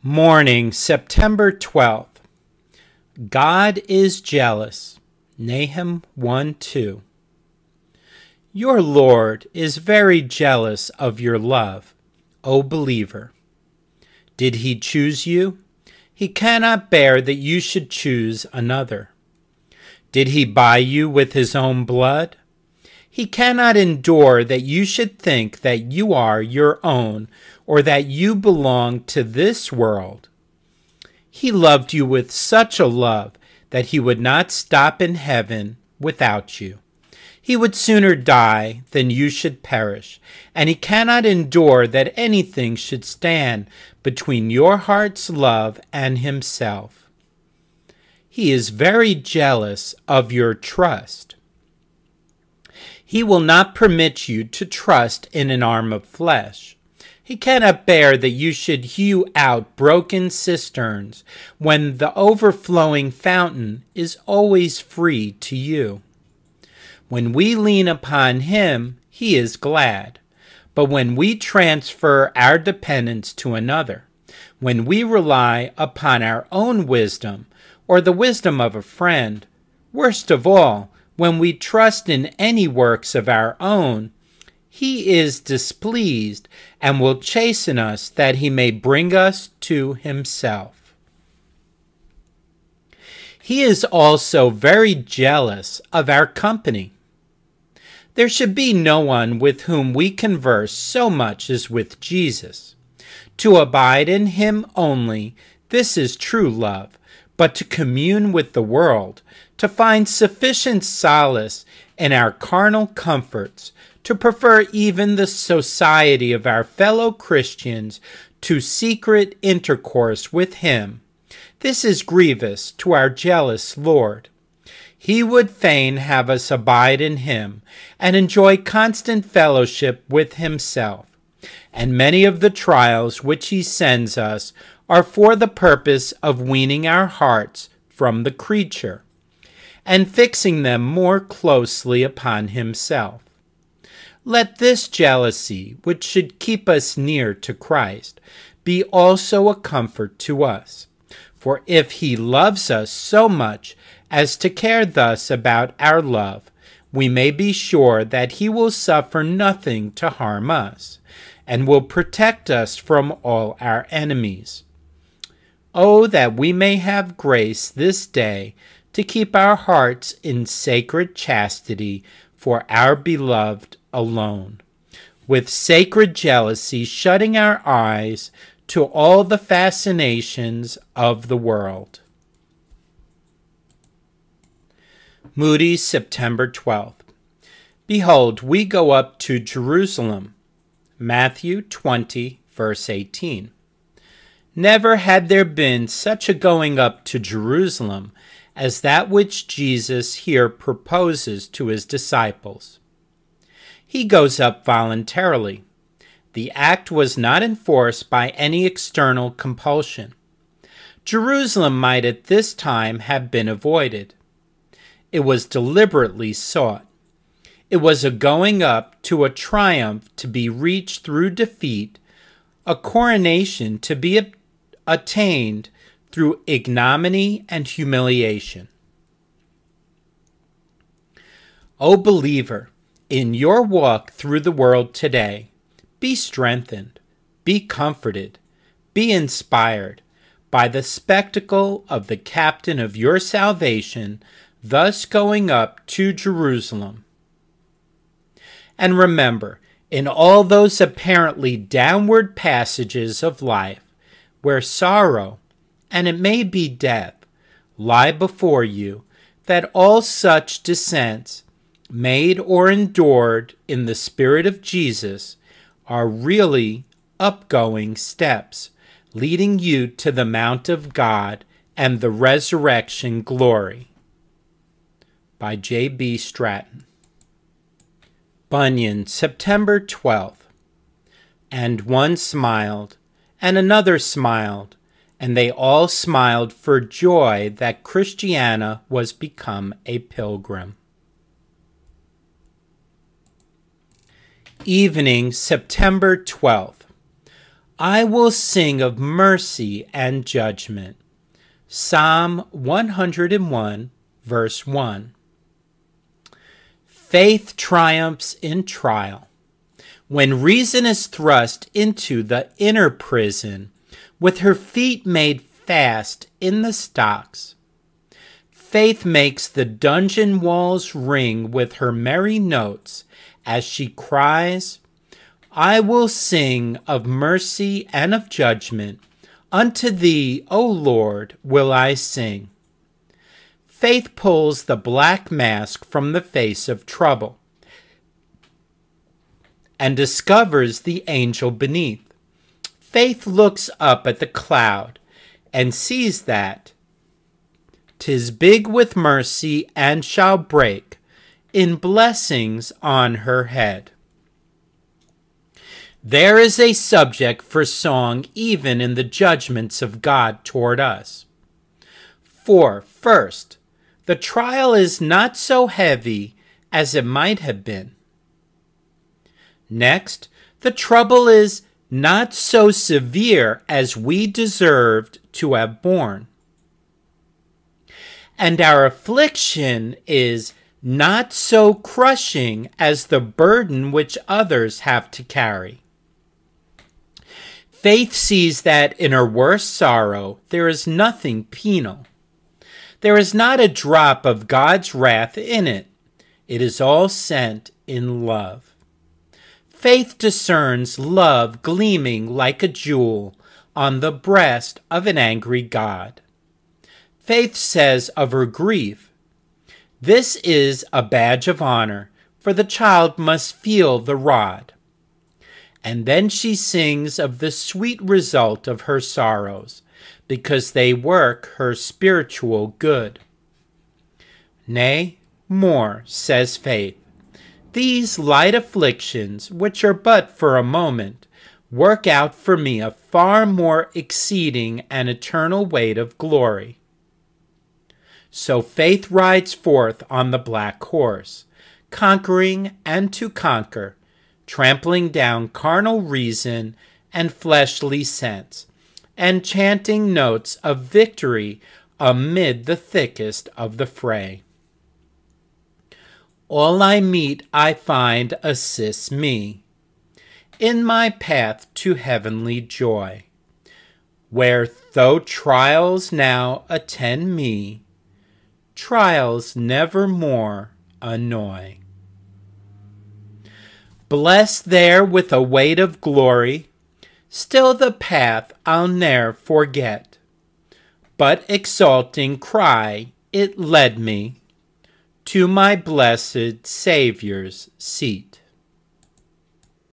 Morning, September 12th. God is jealous. Nahum 1:2. Your Lord is very jealous of your love, O believer. Did he choose you? He cannot bear that you should choose another. Did he buy you with his own blood? He cannot endure that you should think that you are your own or that you belong to this world. He loved you with such a love that he would not stop in heaven without you. He would sooner die than you should perish, and he cannot endure that anything should stand between your heart's love and himself. He is very jealous of your trust. He will not permit you to trust in an arm of flesh. He cannot bear that you should hew out broken cisterns when the overflowing fountain is always free to you. When we lean upon him, he is glad. But when we transfer our dependence to another, when we rely upon our own wisdom or the wisdom of a friend, worst of all, when we trust in any works of our own, he is displeased and will chasten us that he may bring us to himself. He is also very jealous of our company. There should be no one with whom we converse so much as with Jesus. To abide in him only, this is true love, but to commune with the world, to find sufficient solace in our carnal comforts, to prefer even the society of our fellow Christians to secret intercourse with him. This is grievous to our jealous Lord. He would fain have us abide in him and enjoy constant fellowship with himself. And many of the trials which he sends us are for the purpose of weaning our hearts from the creature and fixing them more closely upon himself. Let this jealousy, which should keep us near to Christ, be also a comfort to us. For if he loves us so much as to care thus about our love, we may be sure that he will suffer nothing to harm us, and will protect us from all our enemies. Oh, that we may have grace this day to keep our hearts in sacred chastity for our beloved alone, with sacred jealousy shutting our eyes to all the fascinations of the world. Moody, September 12th. Behold, we go up to Jerusalem. Matthew 20, verse 18. Never had there been such a going up to Jerusalem as that which Jesus here proposes to his disciples. He goes up voluntarily. The act was not enforced by any external compulsion. Jerusalem might at this time have been avoided. It was deliberately sought. It was a going up to a triumph to be reached through defeat, a coronation to be attained through ignominy and humiliation. O believer, in your walk through the world today, be strengthened, be comforted, be inspired by the spectacle of the captain of your salvation thus going up to Jerusalem. And remember, in all those apparently downward passages of life, where sorrow, and it may be death, lie before you, that all such descents, made or endured in the Spirit of Jesus, are really upgoing steps, leading you to the Mount of God and the resurrection glory. By J.B. Stratton. Bunyan, September 12th. And one smiled, and another smiled, and they all smiled for joy that Christiana was become a pilgrim. Evening, September 12th. I will sing of mercy and judgment. Psalm 101, verse 1. Faith triumphs in trial. When reason is thrust into the inner prison, with her feet made fast in the stocks, faith makes the dungeon walls ring with her merry notes as she cries, I will sing of mercy and of judgment. Unto thee, O Lord, will I sing. Faith pulls the black mask from the face of trouble and discovers the angel beneath. Faith looks up at the cloud and sees that 'tis big with mercy and shall break in blessings on her head. There is a subject for song even in the judgments of God toward us. For, first, the trial is not so heavy as it might have been. Next, the trouble is not so severe as we deserved to have borne. And our affliction is not so crushing as the burden which others have to carry. Faith sees that in her worst sorrow there is nothing penal. There is not a drop of God's wrath in it. It is all sent in love. Faith discerns love gleaming like a jewel on the breast of an angry God. Faith says of her grief, this is a badge of honor, for the child must feel the rod. And then she sings of the sweet result of her sorrows, because they work her spiritual good. Nay, more, says Faith, these light afflictions, which are but for a moment, work out for me a far more exceeding and eternal weight of glory. So Faith rides forth on the black horse, conquering and to conquer, trampling down carnal reason and fleshly sense, and chanting notes of victory amid the thickest of the fray. All I meet I find assists me in my path to heavenly joy, where though trials now attend me, trials never more annoy. Blessed there with a weight of glory, still the path I'll ne'er forget, but exulting cry it led me to my blessed Saviour's seat.